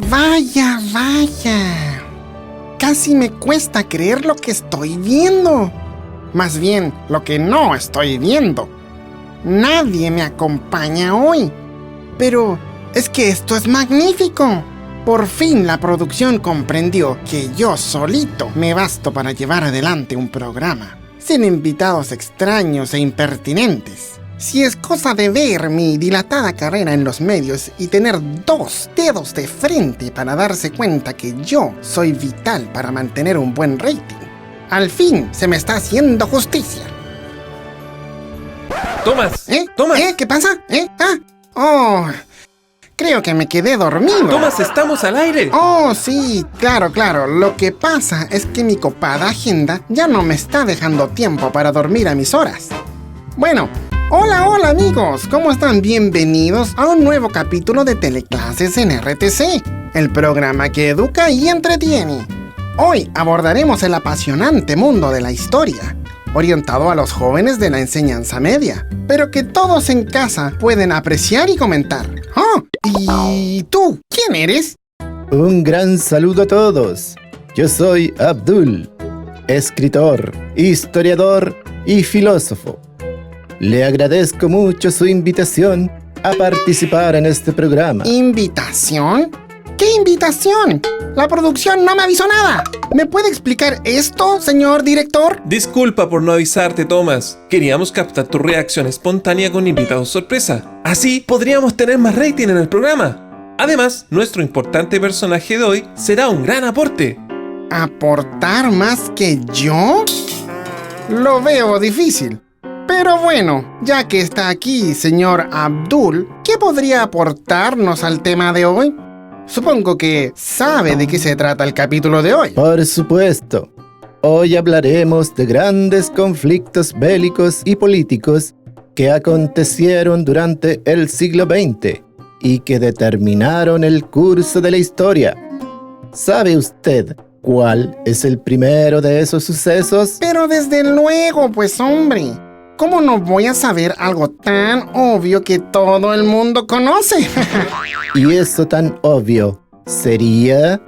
Vaya, vaya. Casi me cuesta creer lo que estoy viendo. Más bien, lo que no estoy viendo. Nadie me acompaña hoy. Pero es que esto es magnífico. Por fin la producción comprendió que yo solito me basto para llevar adelante un programa, sin invitados extraños e impertinentes. Si es cosa de ver mi dilatada carrera en los medios y tener 2 dedos de frente para darse cuenta que yo soy vital para mantener un buen rating, al fin se me está haciendo justicia. ¡Tomás! ¡Tomás! ¿Qué pasa? Oh, creo que me quedé dormido. ¡Tomás, estamos al aire! Oh, sí, claro. Lo que pasa es que mi copada agenda ya no me está dejando tiempo para dormir a mis horas. Bueno, hola amigos, ¿cómo están? Bienvenidos a un nuevo capítulo de Teleclases en RTC, el programa que educa y entretiene. Hoy abordaremos el apasionante mundo de la historia, orientado a los jóvenes de la enseñanza media, pero que todos en casa pueden apreciar y comentar. ¡Oh! ¿Y tú? ¿Quién eres? Un gran saludo a todos. Yo soy Abdul, escritor, historiador y filósofo. Le agradezco mucho su invitación a participar en este programa. ¿Invitación? ¿Qué invitación? La producción no me avisó nada. ¿Me puede explicar esto, señor director? Disculpa por no avisarte, Tomás. Queríamos captar tu reacción espontánea con invitados sorpresa. Así podríamos tener más rating en el programa. Además, nuestro importante personaje de hoy será un gran aporte. ¿Aportar más que yo? Lo veo difícil. Pero bueno, ya que está aquí, señor Abdul, ¿qué podría aportarnos al tema de hoy? Supongo que sabe de qué se trata el capítulo de hoy. Por supuesto. Hoy hablaremos de grandes conflictos bélicos y políticos que acontecieron durante el siglo XX y que determinaron el curso de la historia. ¿Sabe usted cuál es el primero de esos sucesos? Pero desde luego, pues hombre. ¿Cómo no voy a saber algo tan obvio que todo el mundo conoce? ¿Y eso tan obvio sería?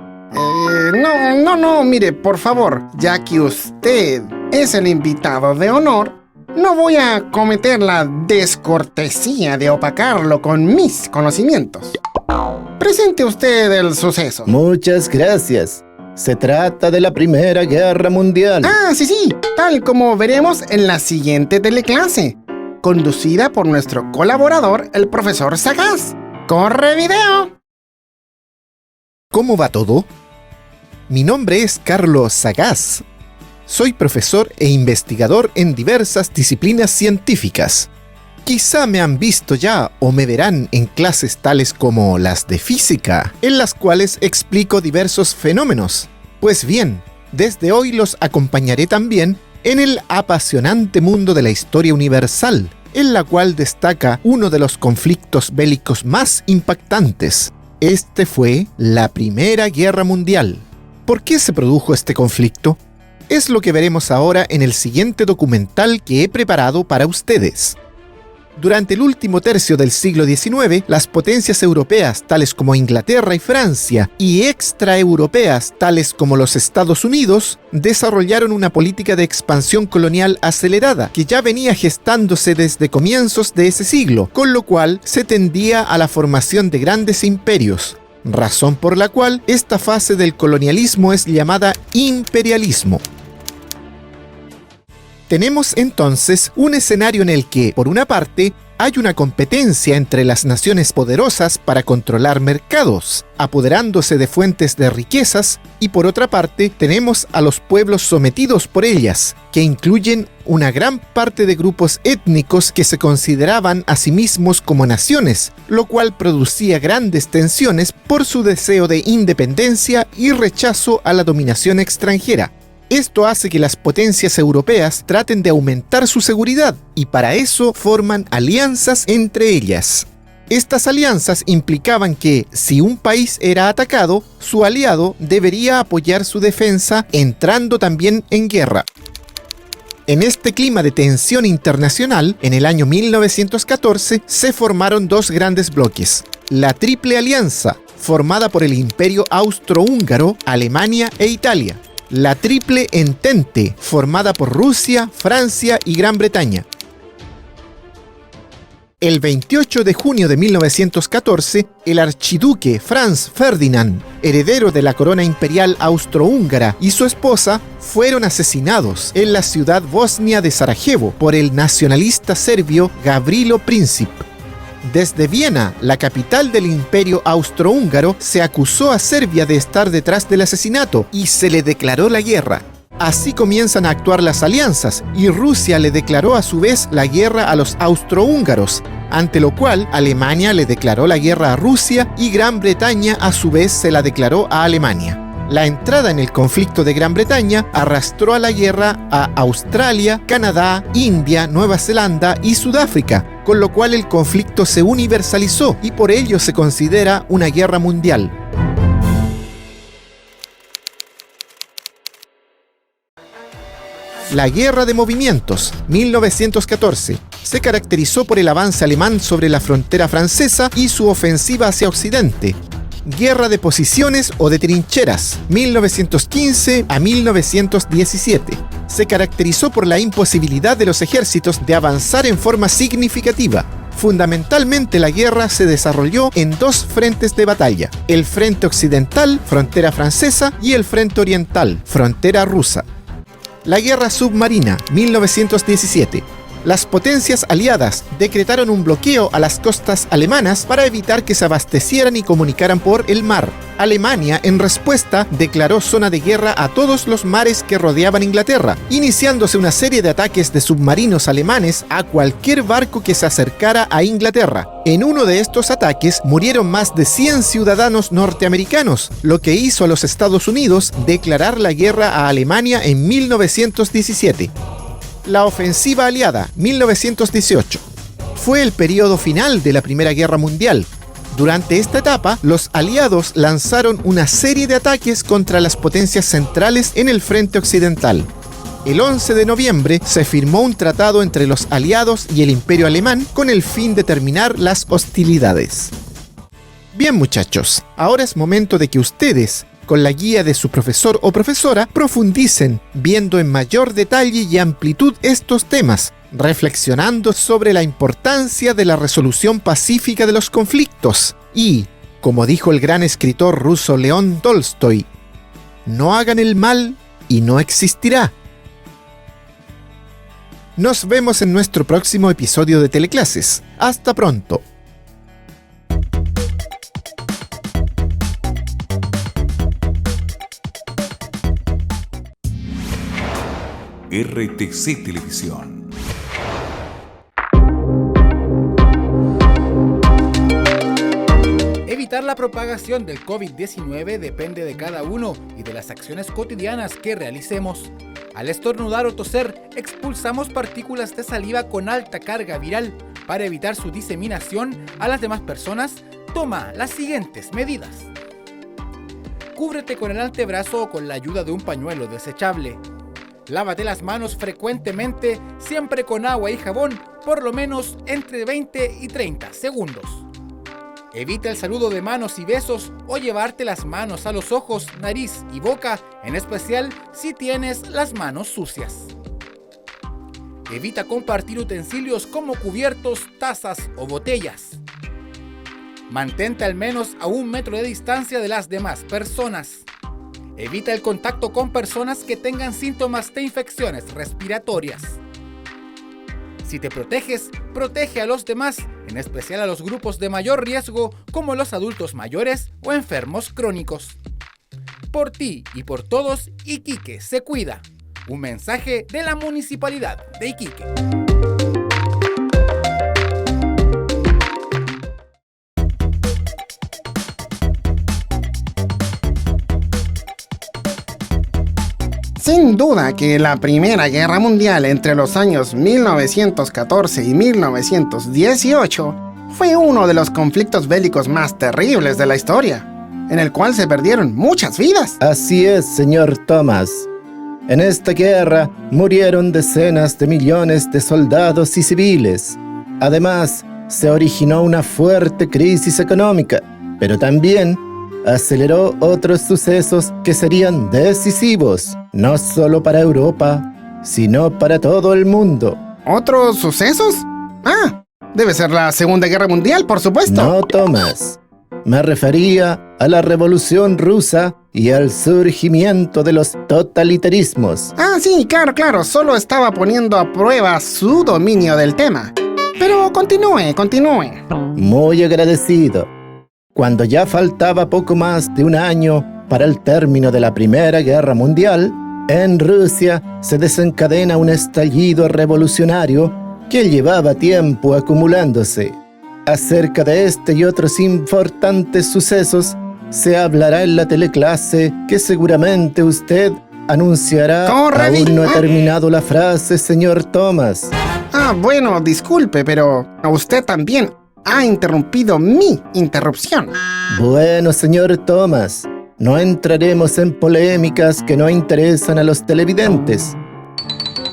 No, mire, por favor, ya que usted es el invitado de honor, no voy a cometer la descortesía de opacarlo con mis conocimientos. Presente usted el suceso. Muchas gracias. Se trata de la Primera Guerra Mundial. Ah, sí, tal como veremos en la siguiente teleclase, conducida por nuestro colaborador, el profesor Sagaz. ¡Corre video! ¿Cómo va todo? Mi nombre es Carlos Sagaz. Soy profesor e investigador en diversas disciplinas científicas. Quizá me han visto ya o me verán en clases tales como las de física, en las cuales explico diversos fenómenos. Pues bien, desde hoy los acompañaré también en el apasionante mundo de la historia universal, en la cual destaca uno de los conflictos bélicos más impactantes. Este fue la Primera Guerra Mundial. ¿Por qué se produjo este conflicto? Es lo que veremos ahora en el siguiente documental que he preparado para ustedes. Durante el último tercio del siglo XIX, las potencias europeas, tales como Inglaterra y Francia, y extraeuropeas, tales como los Estados Unidos, desarrollaron una política de expansión colonial acelerada, que ya venía gestándose desde comienzos de ese siglo, con lo cual se tendía a la formación de grandes imperios, razón por la cual esta fase del colonialismo es llamada imperialismo. Tenemos entonces un escenario en el que, por una parte, hay una competencia entre las naciones poderosas para controlar mercados, apoderándose de fuentes de riquezas, y por otra parte, tenemos a los pueblos sometidos por ellas, que incluyen una gran parte de grupos étnicos que se consideraban a sí mismos como naciones, lo cual producía grandes tensiones por su deseo de independencia y rechazo a la dominación extranjera. Esto hace que las potencias europeas traten de aumentar su seguridad y para eso forman alianzas entre ellas. Estas alianzas implicaban que, si un país era atacado, su aliado debería apoyar su defensa entrando también en guerra. En este clima de tensión internacional, en el año 1914 se formaron dos grandes bloques: la Triple Alianza, formada por el Imperio Austrohúngaro, Alemania e Italia. La Triple Entente, formada por Rusia, Francia y Gran Bretaña. El 28 de junio de 1914, el archiduque Franz Ferdinand, heredero de la corona imperial austrohúngara, y su esposa fueron asesinados en la ciudad bosnia de Sarajevo por el nacionalista serbio Gavrilo Princip. Desde Viena, la capital del Imperio Austrohúngaro, se acusó a Serbia de estar detrás del asesinato y se le declaró la guerra. Así comienzan a actuar las alianzas y Rusia le declaró a su vez la guerra a los austrohúngaros, ante lo cual Alemania le declaró la guerra a Rusia y Gran Bretaña a su vez se la declaró a Alemania. La entrada en el conflicto de Gran Bretaña arrastró a la guerra a Australia, Canadá, India, Nueva Zelanda y Sudáfrica, con lo cual el conflicto se universalizó y por ello se considera una guerra mundial. La Guerra de Movimientos, 1914, se caracterizó por el avance alemán sobre la frontera francesa y su ofensiva hacia Occidente. Guerra de Posiciones o de Trincheras, 1915 a 1917. Se caracterizó por la imposibilidad de los ejércitos de avanzar en forma significativa. Fundamentalmente la guerra se desarrolló en dos frentes de batalla: el frente occidental, frontera francesa, y el frente oriental, frontera rusa. La Guerra Submarina, 1917. Las potencias aliadas decretaron un bloqueo a las costas alemanas para evitar que se abastecieran y comunicaran por el mar. Alemania, en respuesta, declaró zona de guerra a todos los mares que rodeaban Inglaterra, iniciándose una serie de ataques de submarinos alemanes a cualquier barco que se acercara a Inglaterra. En uno de estos ataques murieron más de 100 ciudadanos norteamericanos, lo que hizo a los Estados Unidos declarar la guerra a Alemania en 1917. La ofensiva aliada, 1918. Fue el periodo final de la Primera Guerra Mundial. Durante esta etapa, los aliados lanzaron una serie de ataques contra las potencias centrales en el frente occidental. El 11 de noviembre se firmó un tratado entre los aliados y el Imperio Alemán con el fin de terminar las hostilidades. Bien, muchachos, ahora es momento de que ustedes, con la guía de su profesor o profesora, profundicen, viendo en mayor detalle y amplitud estos temas, reflexionando sobre la importancia de la resolución pacífica de los conflictos y, como dijo el gran escritor ruso León Tolstoy, no hagan el mal y no existirá. Nos vemos en nuestro próximo episodio de Teleclases. Hasta pronto. RTC Televisión. Evitar la propagación del COVID-19 depende de cada uno y de las acciones cotidianas que realicemos. Al estornudar o toser, expulsamos partículas de saliva con alta carga viral. Para evitar su diseminación a las demás personas, toma las siguientes medidas. Cúbrete con el antebrazo o con la ayuda de un pañuelo desechable. Lávate las manos frecuentemente, siempre con agua y jabón, por lo menos entre 20 y 30 segundos. Evita el saludo de manos y besos o llevarte las manos a los ojos, nariz y boca, en especial si tienes las manos sucias. Evita compartir utensilios como cubiertos, tazas o botellas. Mantente al menos a 1 metro de distancia de las demás personas. Evita el contacto con personas que tengan síntomas de infecciones respiratorias. Si te proteges, protege a los demás, en especial a los grupos de mayor riesgo como los adultos mayores o enfermos crónicos. Por ti y por todos, Iquique se cuida. Un mensaje de la Municipalidad de Iquique. Sin duda que la Primera Guerra Mundial entre los años 1914 y 1918 fue uno de los conflictos bélicos más terribles de la historia, en el cual se perdieron muchas vidas. Así es, señor Thomas. En esta guerra murieron decenas de millones de soldados y civiles. Además, se originó una fuerte crisis económica, pero también aceleró otros sucesos que serían decisivos, no solo para Europa, sino para todo el mundo. ¿Otros sucesos? Ah, debe ser la Segunda Guerra Mundial, por supuesto. No, Tomás. Me refería a la Revolución Rusa y al surgimiento de los totalitarismos. Ah, sí, claro, solo estaba poniendo a prueba su dominio del tema. Pero continúe. Muy agradecido. Cuando ya faltaba poco más de un año para el término de la Primera Guerra Mundial, en Rusia se desencadena un estallido revolucionario que llevaba tiempo acumulándose. Acerca de este y otros importantes sucesos se hablará en la teleclase que seguramente usted anunciará. Aún no he terminado la frase, señor Thomas. Ah, bueno, disculpe, pero usted también ha interrumpido mi interrupción. Bueno, señor Thomas, no entraremos en polémicas que no interesan a los televidentes.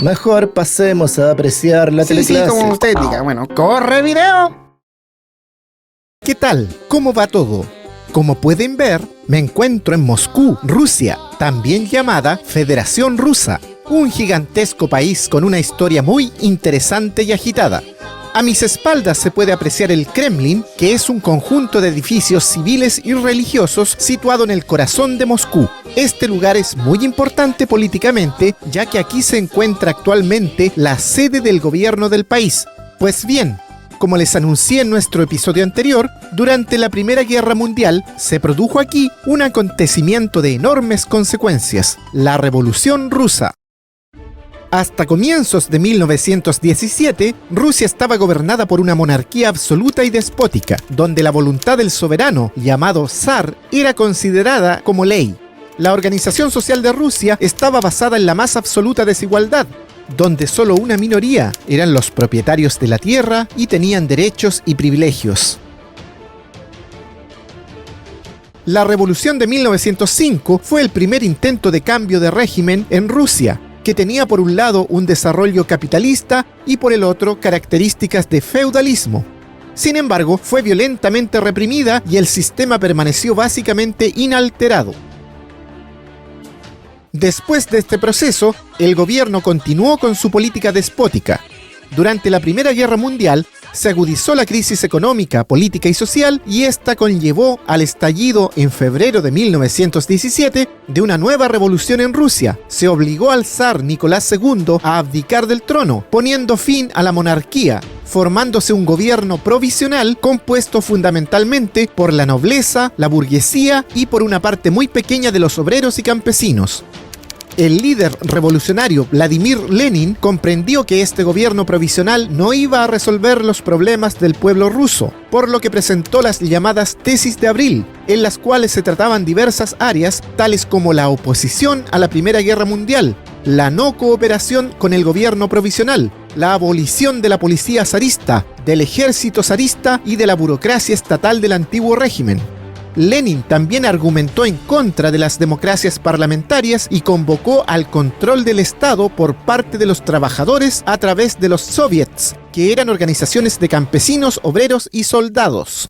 Mejor pasemos a apreciar la teleclase. Sí, como usted diga. Bueno, corre video. ¿Qué tal? ¿Cómo va todo? Como pueden ver, me encuentro en Moscú, Rusia, también llamada Federación Rusa, un gigantesco país con una historia muy interesante y agitada. A mis espaldas se puede apreciar el Kremlin, que es un conjunto de edificios civiles y religiosos situado en el corazón de Moscú. Este lugar es muy importante políticamente, ya que aquí se encuentra actualmente la sede del gobierno del país. Pues bien, como les anuncié en nuestro episodio anterior, durante la Primera Guerra Mundial se produjo aquí un acontecimiento de enormes consecuencias, la Revolución Rusa. Hasta comienzos de 1917, Rusia estaba gobernada por una monarquía absoluta y despótica, donde la voluntad del soberano, llamado zar, era considerada como ley. La organización social de Rusia estaba basada en la más absoluta desigualdad, donde solo una minoría eran los propietarios de la tierra y tenían derechos y privilegios. La Revolución de 1905 fue el primer intento de cambio de régimen en Rusia, que tenía por un lado un desarrollo capitalista y por el otro características de feudalismo. Sin embargo, fue violentamente reprimida y el sistema permaneció básicamente inalterado. Después de este proceso, el gobierno continuó con su política despótica. Durante la Primera Guerra Mundial, se agudizó la crisis económica, política y social, y esta conllevó al estallido en febrero de 1917 de una nueva revolución en Rusia. Se obligó al zar Nicolás II a abdicar del trono, poniendo fin a la monarquía, formándose un gobierno provisional compuesto fundamentalmente por la nobleza, la burguesía y por una parte muy pequeña de los obreros y campesinos. El líder revolucionario Vladimir Lenin comprendió que este gobierno provisional no iba a resolver los problemas del pueblo ruso, por lo que presentó las llamadas Tesis de Abril, en las cuales se trataban diversas áreas, tales como la oposición a la Primera Guerra Mundial, la no cooperación con el gobierno provisional, la abolición de la policía zarista, del ejército zarista y de la burocracia estatal del antiguo régimen. Lenin también argumentó en contra de las democracias parlamentarias y convocó al control del Estado por parte de los trabajadores a través de los soviets, que eran organizaciones de campesinos, obreros y soldados.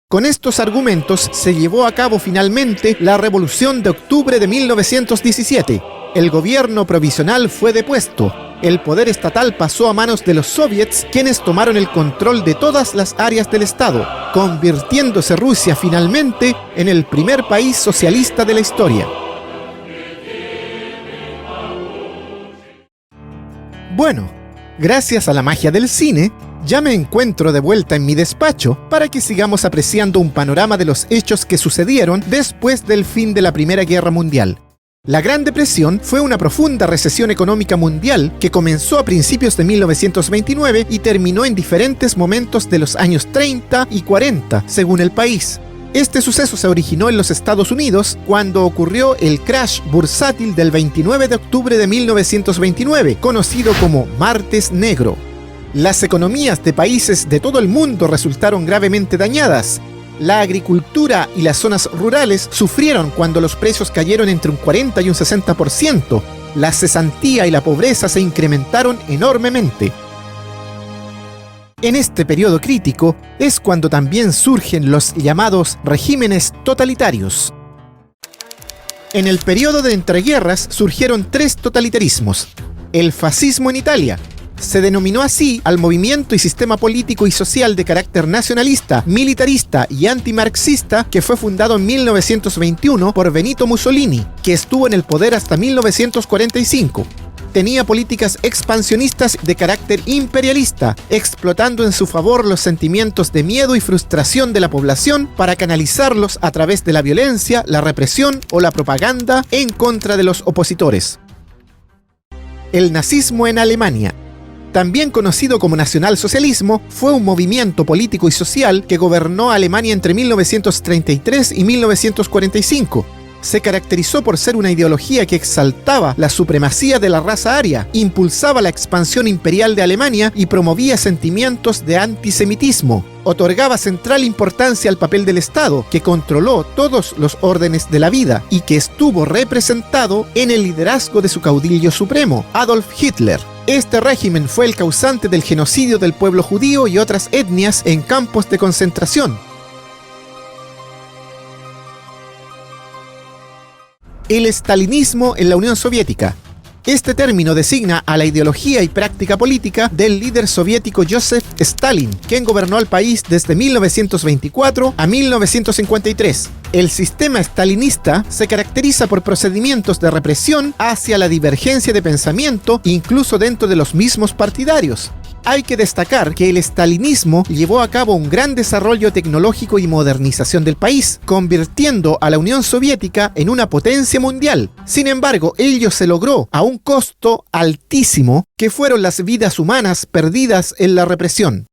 Con estos argumentos se llevó a cabo finalmente la Revolución de Octubre de 1917. El gobierno provisional fue depuesto. El poder estatal pasó a manos de los soviets, quienes tomaron el control de todas las áreas del Estado, convirtiéndose Rusia finalmente en el primer país socialista de la historia. Bueno, gracias a la magia del cine, ya me encuentro de vuelta en mi despacho para que sigamos apreciando un panorama de los hechos que sucedieron después del fin de la Primera Guerra Mundial. La Gran Depresión fue una profunda recesión económica mundial que comenzó a principios de 1929 y terminó en diferentes momentos de los años 30 y 40, según el país. Este suceso se originó en los Estados Unidos cuando ocurrió el crash bursátil del 29 de octubre de 1929, conocido como Martes Negro. Las economías de países de todo el mundo resultaron gravemente dañadas. La agricultura y las zonas rurales sufrieron cuando los precios cayeron entre un 40 y un 60%. La cesantía y la pobreza se incrementaron enormemente. En este periodo crítico es cuando también surgen los llamados regímenes totalitarios. En el periodo de entreguerras surgieron 3 totalitarismos. El fascismo en Italia. Se denominó así al movimiento y sistema político y social de carácter nacionalista, militarista y antimarxista que fue fundado en 1921 por Benito Mussolini, que estuvo en el poder hasta 1945. Tenía políticas expansionistas de carácter imperialista, explotando en su favor los sentimientos de miedo y frustración de la población para canalizarlos a través de la violencia, la represión o la propaganda en contra de los opositores. El nazismo en Alemania, también conocido como nacionalsocialismo, fue un movimiento político y social que gobernó Alemania entre 1933 y 1945. Se caracterizó por ser una ideología que exaltaba la supremacía de la raza aria, impulsaba la expansión imperial de Alemania y promovía sentimientos de antisemitismo. Otorgaba central importancia al papel del Estado, que controló todos los órdenes de la vida y que estuvo representado en el liderazgo de su caudillo supremo, Adolf Hitler. Este régimen fue el causante del genocidio del pueblo judío y otras etnias en campos de concentración. El estalinismo en la Unión Soviética. Este término designa a la ideología y práctica política del líder soviético Joseph Stalin, quien gobernó al país desde 1924 a 1953. El sistema stalinista se caracteriza por procedimientos de represión hacia la divergencia de pensamiento, incluso dentro de los mismos partidarios. Hay que destacar que el stalinismo llevó a cabo un gran desarrollo tecnológico y modernización del país, convirtiendo a la Unión Soviética en una potencia mundial. Sin embargo, ello se logró a un costo altísimo, que fueron las vidas humanas perdidas en la represión.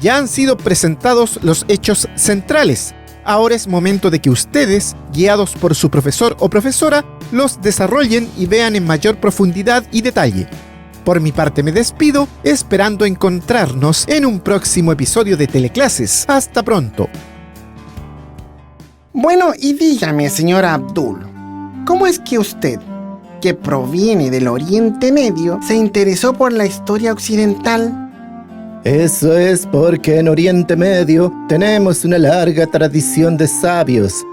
Ya han sido presentados los hechos centrales. Ahora es momento de que ustedes, guiados por su profesor o profesora, los desarrollen y vean en mayor profundidad y detalle. Por mi parte me despido, esperando encontrarnos en un próximo episodio de Teleclases. Hasta pronto. Bueno, y dígame, señor Abdul, ¿cómo es que usted, que proviene del Oriente Medio, se interesó por la historia occidental? Eso es porque en Oriente Medio tenemos una larga tradición de sabios,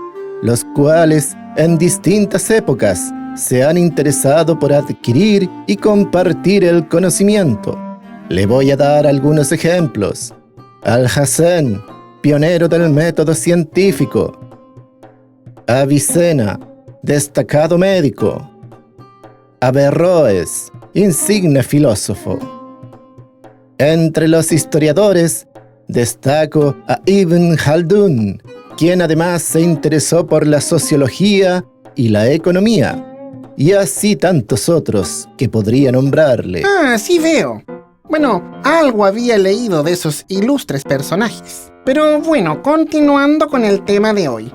los cuales en distintas épocas se han interesado por adquirir y compartir el conocimiento. Le voy a dar algunos ejemplos. Alhazen, pionero del método científico. Avicena, destacado médico. Averroes, insigne filósofo. Entre los historiadores, destaco a Ibn Khaldun, quien además se interesó por la sociología y la economía. Y así tantos otros que podría nombrarle. Ah, sí veo. Bueno, algo había leído de esos ilustres personajes. Pero bueno, continuando con el tema de hoy.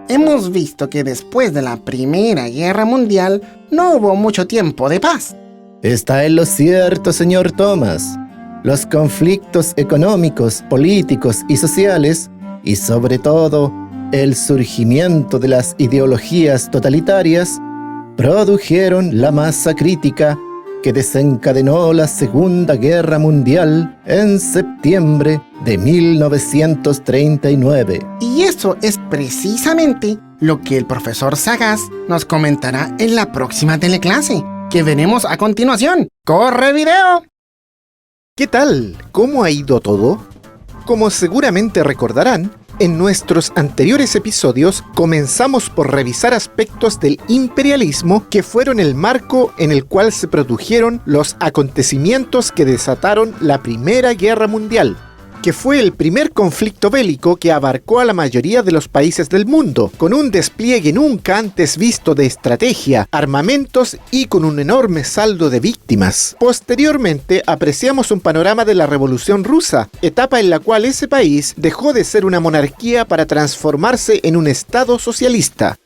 Hemos visto que después de la Primera Guerra Mundial no hubo mucho tiempo de paz. Está en lo cierto, señor Thomas. Los conflictos económicos, políticos y sociales, y sobre todo el surgimiento de las ideologías totalitarias, produjeron la masa crítica que desencadenó la Segunda Guerra Mundial en septiembre de 1939. Y eso es precisamente lo que el profesor Sagaz nos comentará en la próxima teleclase, que veremos a continuación. ¡Corre video! ¿Qué tal? ¿Cómo ha ido todo? Como seguramente recordarán, en nuestros anteriores episodios comenzamos por revisar aspectos del imperialismo que fueron el marco en el cual se produjeron los acontecimientos que desataron la Primera Guerra Mundial, que fue el primer conflicto bélico que abarcó a la mayoría de los países del mundo, con un despliegue nunca antes visto de estrategia, armamentos y con un enorme saldo de víctimas. Posteriormente, apreciamos un panorama de la Revolución Rusa, etapa en la cual ese país dejó de ser una monarquía para transformarse en un estado socialista.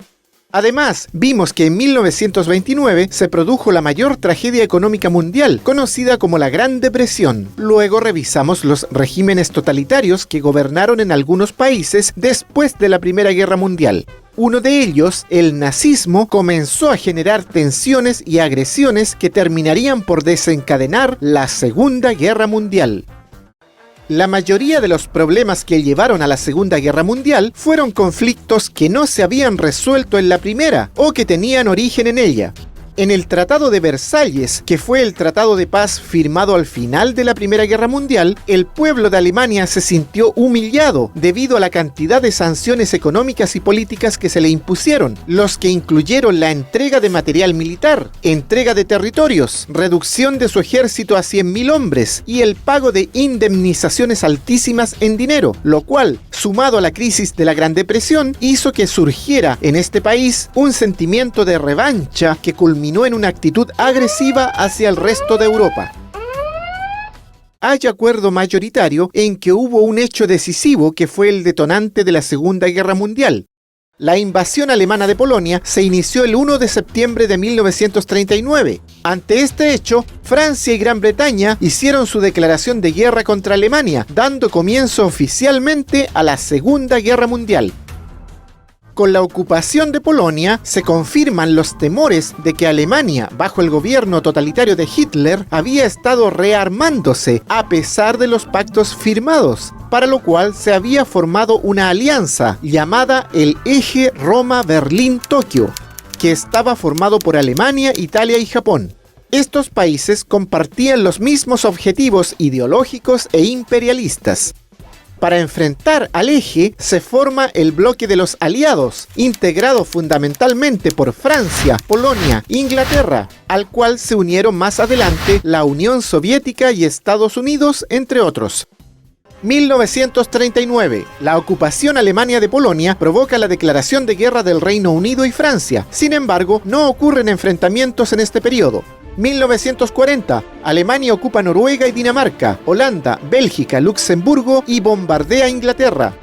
Además, vimos que en 1929 se produjo la mayor tragedia económica mundial, conocida como la Gran Depresión. Luego revisamos los regímenes totalitarios que gobernaron en algunos países después de la Primera Guerra Mundial. Uno de ellos, el nazismo, comenzó a generar tensiones y agresiones que terminarían por desencadenar la Segunda Guerra Mundial. La mayoría de los problemas que llevaron a la Segunda Guerra Mundial fueron conflictos que no se habían resuelto en la primera o que tenían origen en ella. En el Tratado de Versalles, que fue el tratado de paz firmado al final de la Primera Guerra Mundial, el pueblo de Alemania se sintió humillado debido a la cantidad de sanciones económicas y políticas que se le impusieron, los que incluyeron la entrega de material militar, entrega de territorios, reducción de su ejército a 100.000 hombres y el pago de indemnizaciones altísimas en dinero, lo cual, sumado a la crisis de la Gran Depresión, hizo que surgiera en este país un sentimiento de revancha que culminó en una actitud agresiva hacia el resto de Europa. Hay acuerdo mayoritario en que hubo un hecho decisivo que fue el detonante de la Segunda Guerra Mundial. La invasión alemana de Polonia se inició el 1 de septiembre de 1939. Ante este hecho, Francia y Gran Bretaña hicieron su declaración de guerra contra Alemania, dando comienzo oficialmente a la Segunda Guerra Mundial. Con la ocupación de Polonia, se confirman los temores de que Alemania, bajo el gobierno totalitario de Hitler, había estado rearmándose a pesar de los pactos firmados, para lo cual se había formado una alianza llamada el Eje Roma-Berlín-Tokio, que estaba formado por Alemania, Italia y Japón. Estos países compartían los mismos objetivos ideológicos e imperialistas. Para enfrentar al eje se forma el bloque de los aliados, integrado fundamentalmente por Francia, Polonia, Inglaterra, al cual se unieron más adelante la Unión Soviética y Estados Unidos, entre otros. 1939. La ocupación alemana de Polonia provoca la declaración de guerra del Reino Unido y Francia. Sin embargo, no ocurren enfrentamientos en este periodo. 1940. Alemania ocupa Noruega y Dinamarca, Holanda, Bélgica, Luxemburgo y bombardea Inglaterra.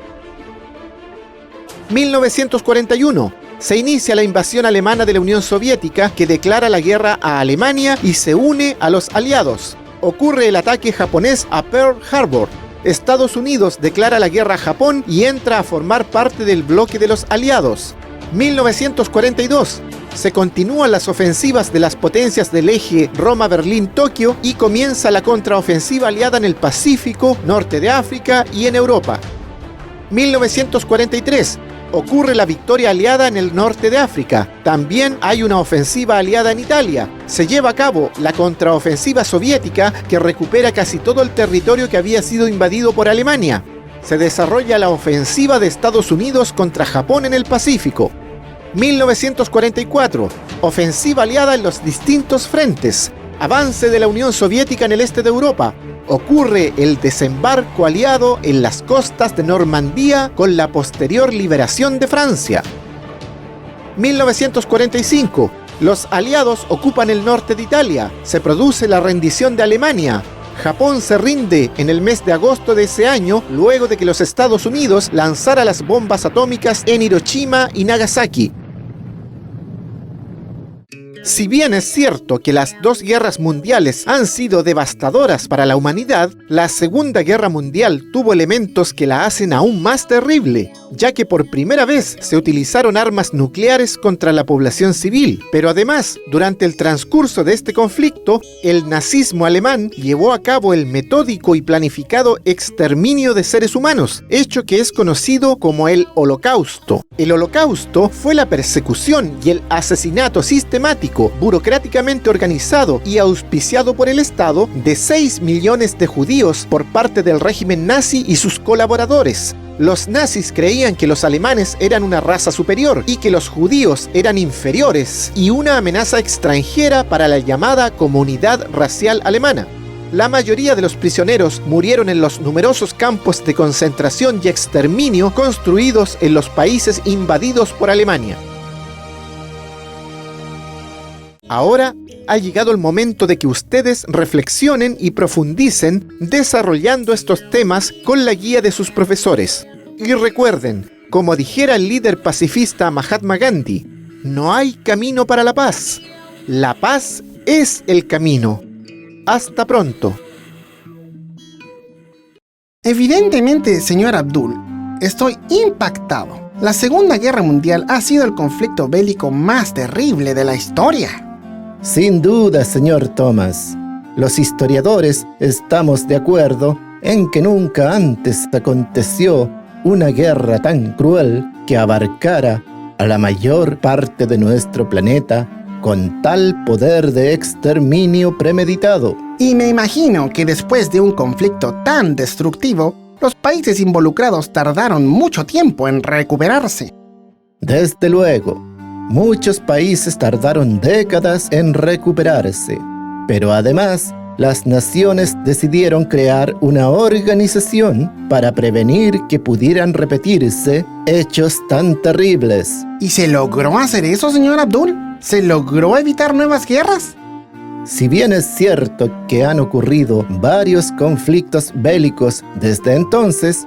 1941. Se inicia la invasión alemana de la Unión Soviética, que declara la guerra a Alemania y se une a los aliados. Ocurre el ataque japonés a Pearl Harbor. Estados Unidos declara la guerra a Japón y entra a formar parte del bloque de los aliados. 1942. Se continúan las ofensivas de las potencias del eje Roma-Berlín-Tokio y comienza la contraofensiva aliada en el Pacífico, norte de África y en Europa. 1943. Ocurre la victoria aliada en el norte de África. También hay una ofensiva aliada en Italia. Se lleva a cabo la contraofensiva soviética que recupera casi todo el territorio que había sido invadido por Alemania. Se desarrolla la ofensiva de Estados Unidos contra Japón en el Pacífico. 1944. Ofensiva aliada en los distintos frentes. Avance de la Unión Soviética en el este de Europa. Ocurre el desembarco aliado en las costas de Normandía con la posterior liberación de Francia. 1945. Los aliados ocupan el norte de Italia. Se produce la rendición de Alemania. Japón se rinde en el mes de agosto de ese año, luego de que los Estados Unidos lanzara las bombas atómicas en Hiroshima y Nagasaki. Si bien es cierto que las dos guerras mundiales han sido devastadoras para la humanidad, la Segunda Guerra Mundial tuvo elementos que la hacen aún más terrible, ya que por primera vez se utilizaron armas nucleares contra la población civil. Pero además, durante el transcurso de este conflicto, el nazismo alemán llevó a cabo el metódico y planificado exterminio de seres humanos, hecho que es conocido como el Holocausto. El Holocausto fue la persecución y el asesinato sistemático, burocráticamente organizado y auspiciado por el Estado de 6 millones de judíos por parte del régimen nazi y sus colaboradores. Los nazis creían que los alemanes eran una raza superior y que los judíos eran inferiores y una amenaza extranjera para la llamada comunidad racial alemana. La mayoría de los prisioneros murieron en los numerosos campos de concentración y exterminio construidos en los países invadidos por Alemania. Ahora ha llegado el momento de que ustedes reflexionen y profundicen desarrollando estos temas con la guía de sus profesores. Y recuerden, como dijera el líder pacifista Mahatma Gandhi, no hay camino para la paz. La paz es el camino. Hasta pronto. Evidentemente, señor Abdul, estoy impactado. La Segunda Guerra Mundial ha sido el conflicto bélico más terrible de la historia. Sin duda, señor Thomas. Los historiadores estamos de acuerdo en que nunca antes aconteció una guerra tan cruel que abarcara a la mayor parte de nuestro planeta con tal poder de exterminio premeditado. Y me imagino que después de un conflicto tan destructivo, los países involucrados tardaron mucho tiempo en recuperarse. Desde luego, muchos países tardaron décadas en recuperarse, pero además, las naciones decidieron crear una organización para prevenir que pudieran repetirse hechos tan terribles. ¿Y se logró hacer eso, señor Abdul? ¿Se logró evitar nuevas guerras? Si bien es cierto que han ocurrido varios conflictos bélicos desde entonces,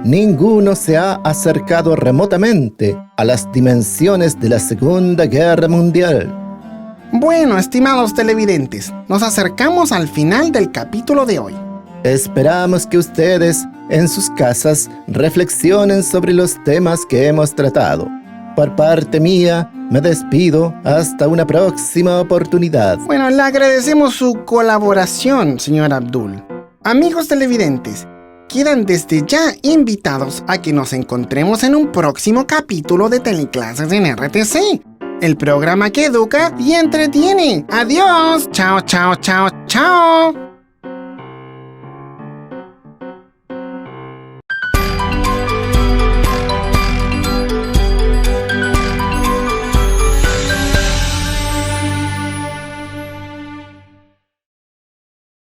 ninguno se ha acercado remotamente a las dimensiones de la Segunda Guerra Mundial. Bueno, estimados televidentes, nos acercamos al final del capítulo de hoy. Esperamos que ustedes, en sus casas, reflexionen sobre los temas que hemos tratado. Por parte mía, me despido hasta una próxima oportunidad. Bueno, le agradecemos su colaboración, señor Abdul. Amigos televidentes, quedan desde ya invitados a que nos encontremos en un próximo capítulo de Teleclases en RTC, el programa que educa y entretiene. ¡Adiós! ¡Chao, chao, chao, chao!